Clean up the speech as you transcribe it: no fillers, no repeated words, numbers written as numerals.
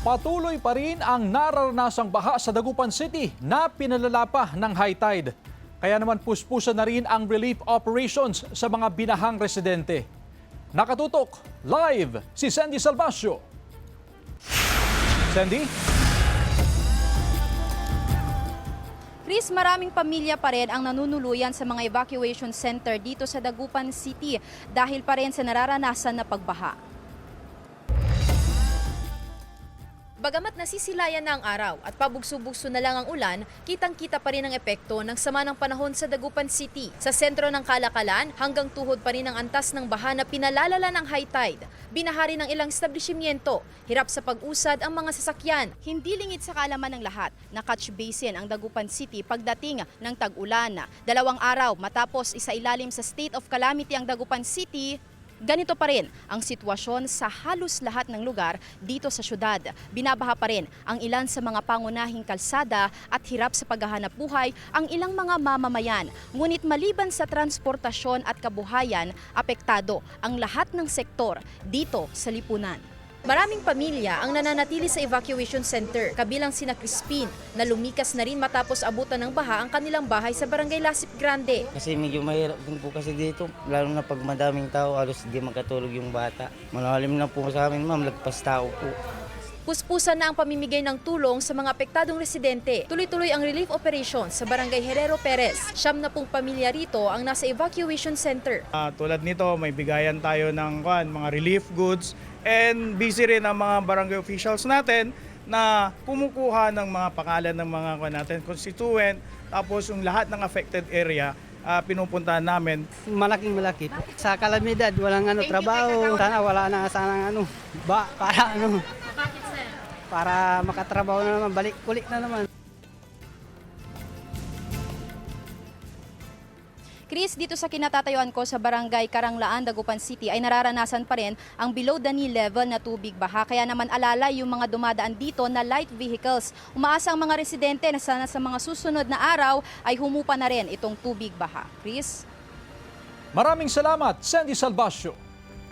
Patuloy pa rin ang nararanasang baha sa Dagupan City na pinalala pa ng high tide. Kaya naman puspusan na rin ang relief operations sa mga binahang residente. Nakatutok live si Sandy Salvacio. Sandy? Chris, maraming pamilya pa rin ang nanunuluyan sa mga evacuation center dito sa Dagupan City dahil pa rin sa nararanasan na pagbaha. Bagamat nasisilayan na ang araw at pabugso-bugso na lang ang ulan, kitang-kita pa rin ang epekto ng sama ng panahon sa Dagupan City. Sa sentro ng Kalakalan, hanggang tuhod pa rin ang antas ng baha na pinalalala ng high tide. Binahari ng ilang establishmento, hirap sa pag-usad ang mga sasakyan. Hindi lingid sa kaalaman ng lahat na catch basin ang Dagupan City pagdating ng tag-ulan. 2 araw matapos isailalim sa state of calamity ang Dagupan City, ganito pa rin ang sitwasyon sa halos lahat ng lugar dito sa syudad. Binabaha pa rin ang ilan sa mga pangunahing kalsada at hirap sa paghahanap buhay ang ilang mga mamamayan. Ngunit maliban sa transportasyon at kabuhayan, apektado ang lahat ng sektor dito sa lipunan. Maraming pamilya ang nananatili sa evacuation center, kabilang sina Crispin na lumikas na rin matapos abutan ng baha ang kanilang bahay sa Barangay Lasip Grande. Kasi medyo mahirap din po kasi dito, lalo na pag madaming tao, halos di makatulog yung bata. Malalim na po sa amin, ma'am, lagpas tao po. Puspusan na ang pamimigay ng tulong sa mga apektadong residente. Tuloy-tuloy ang relief operation sa Barangay Herrero Perez. 70 pamilya rito ang nasa evacuation center. Tulad nito, may bigayan tayo ng mga relief goods and busy rin ang mga barangay officials natin na kumukuha ng mga pangalan ng mga natin constituent, tapos yung lahat ng affected area pinupuntahan namin. Malaki. Sa kalamidad, walang trabaho. Sana wala na para makatrabaho na naman, balik kulik na naman. Chris, dito sa kinatatayuan ko sa Barangay Karanglaan, Dagupan City ay nararanasan pa rin ang below the knee level na tubig baha. Kaya naman alala yung mga dumadaan dito na light vehicles. Umaasa ang mga residente na sana sa mga susunod na araw ay humupa na rin itong tubig baha. Chris? Maraming salamat, Sandy Salvacio.